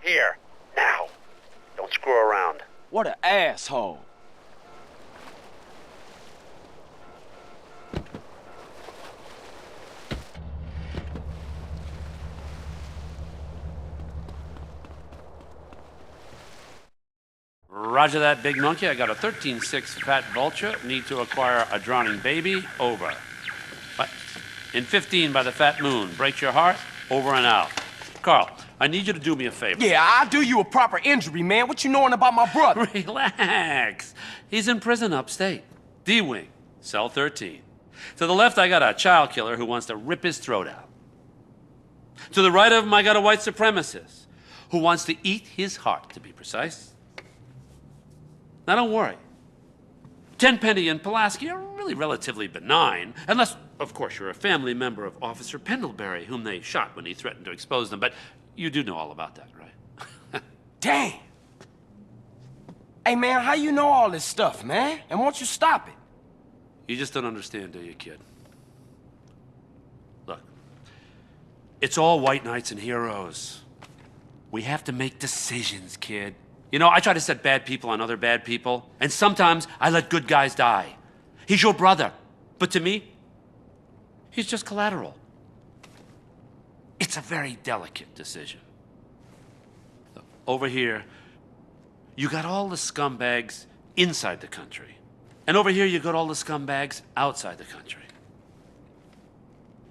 Here. Now. Don't screw around. What an asshole. Roger that, big monkey. I got a 13-6 fat vulture. Need to acquire a drowning baby. Over. What? In 15 by the fat moon. Breaks your heart. Over and out. Carl, I need you to do me a favor. Yeah, I'll do you a proper injury, man. What you knowing about my brother? Relax. He's in prison upstate. D-Wing, cell 13. To the left, I got a child killer who wants to rip his throat out. To the right of him, I got a white supremacist who wants to eat his heart, to be precise. Now, don't worry. Tenpenny and Pulaski are really relatively benign, unless, of course, you're a family member of Officer Pendlebury, whom they shot when he threatened to expose them. But you do know all about that, right? Damn. Hey, man, how you know all this stuff, man? And won't you stop it? You just don't understand, do you, kid? Look, it's all white knights and heroes. We have to make decisions, kid. You know, I try to set bad people on other bad people, and sometimes I let good guys die. He's your brother, but to me, he's just collateral. It's a very delicate decision. Over here, you got all the scumbags inside the country. And over here, you got all the scumbags outside the country.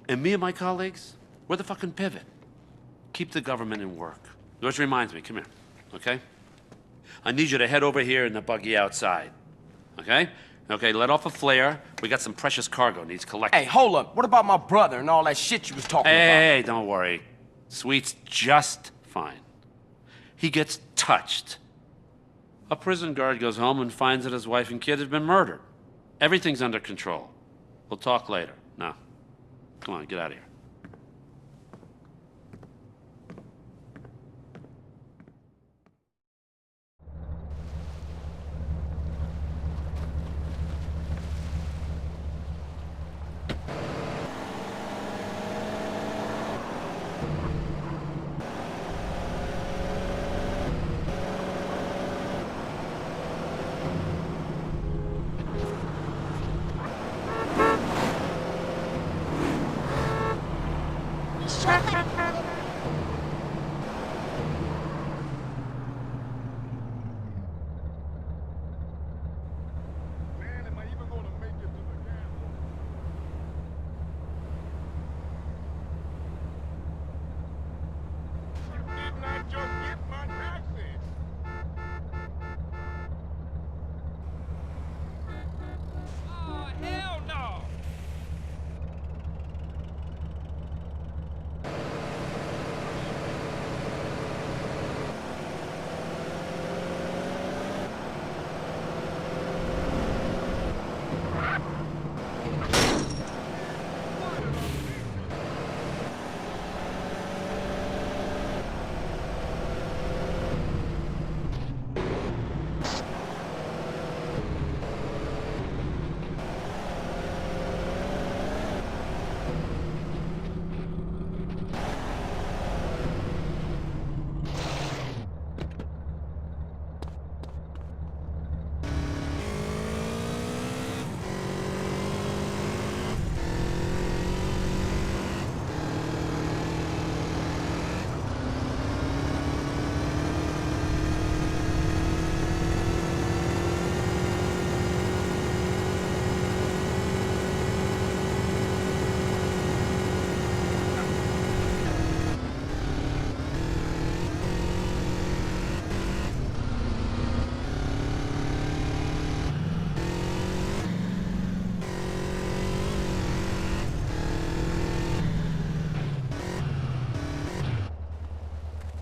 And me and my colleagues, we're the fucking pivot. Keep the government in work. Which reminds me, come here, okay? I need you to head over here in the buggy outside, okay? Okay, let off a flare. We got some precious cargo needs collected. Hey, hold up. What about my brother and all that shit you was talking about? Hey, don't worry. Sweet's just fine. He gets touched. A prison guard goes home and finds that his wife and kid have been murdered. Everything's under control. We'll talk later. Now, come on, get out of here.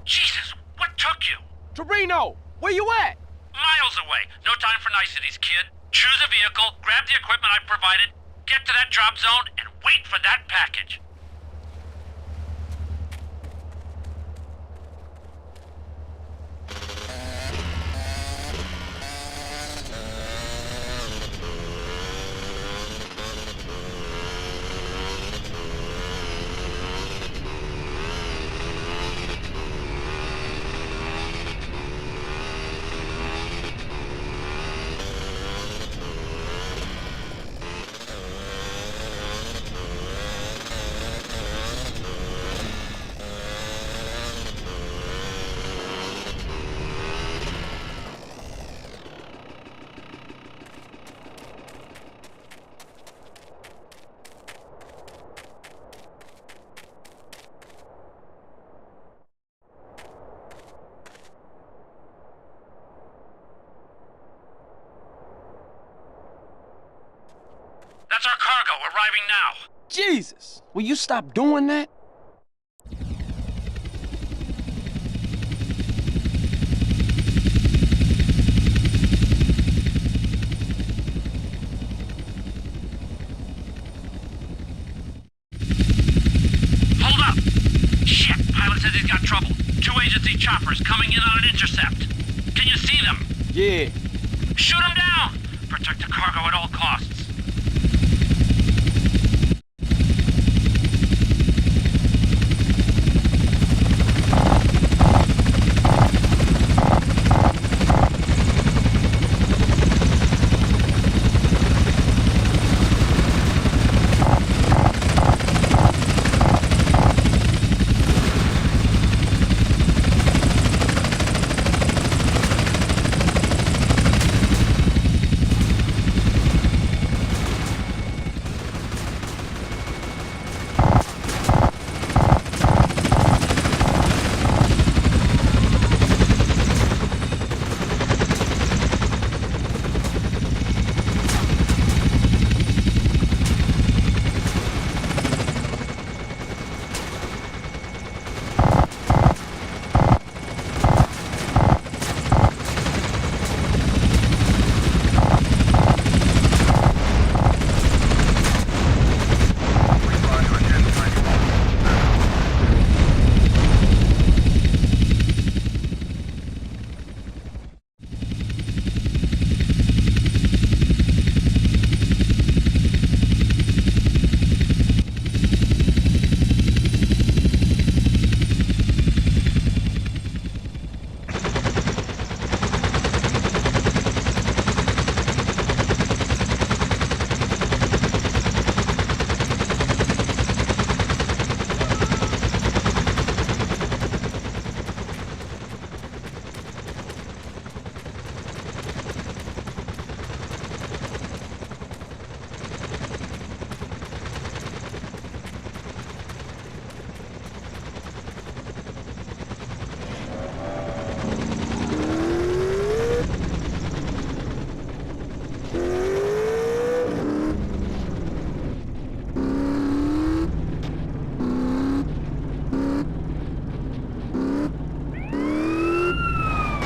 Jesus, what took you? Toreno, where you at? Miles away. No time for niceties, kid. Choose a vehicle, grab the equipment I've provided, get to that drop zone, and wait for that package. arriving now. Jesus! Will you stop doing that? Hold up! Shit, pilot says he's got trouble. 2 agency choppers coming in on an intercept. Can you see them? Yeah. Shoot them down! Protect the cargo at all costs.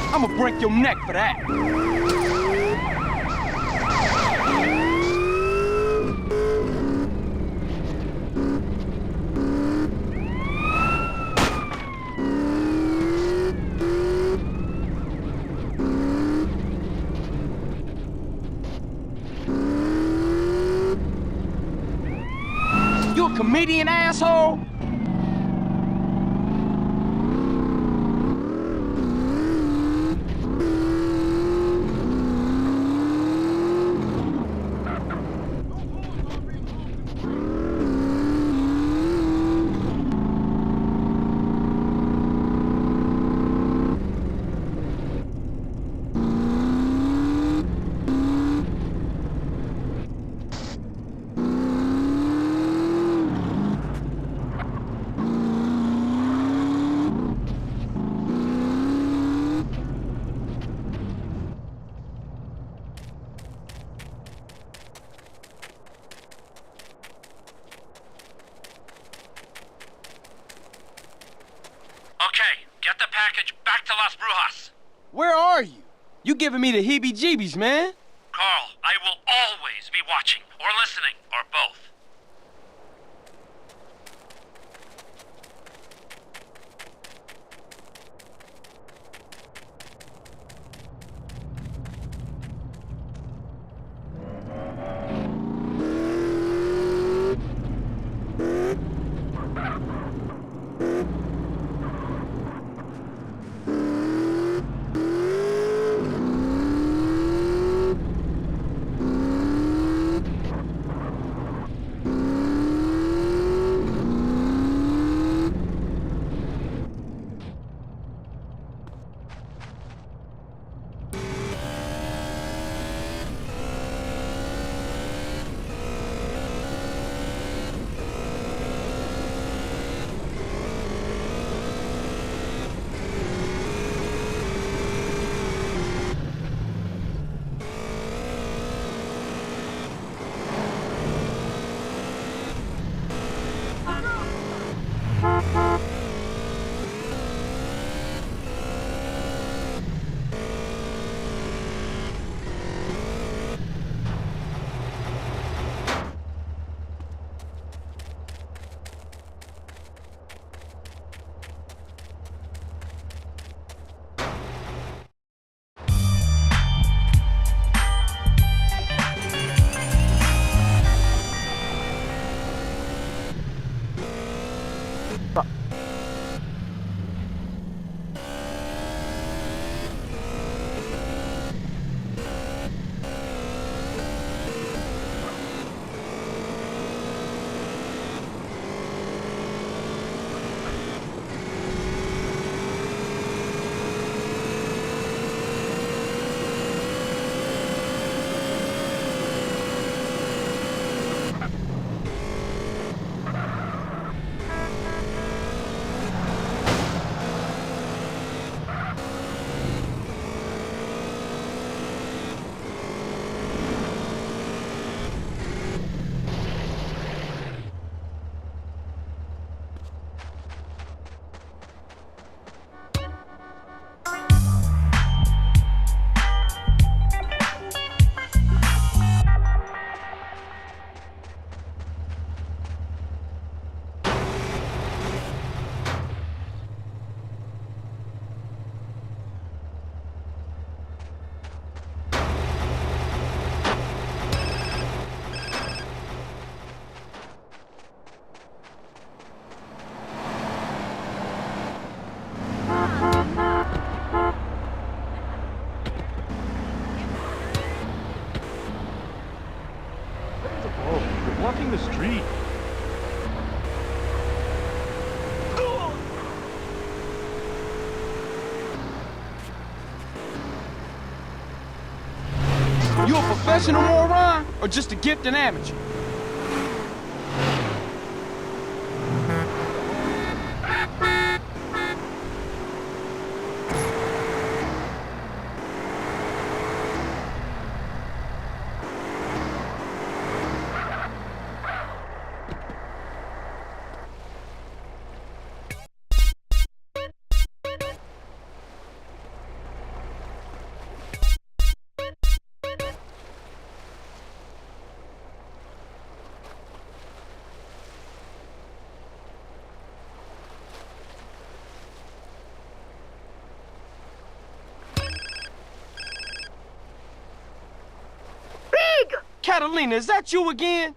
I'ma break your neck for that. You a comedian, asshole? Okay, get the package back to Las Brujas. Where are you? You giving me the heebie-jeebies, man. Carl, I will always be watching, or listening, or both. the street. You a professional moron, or just a gifted amateur? Catalina, is that you again?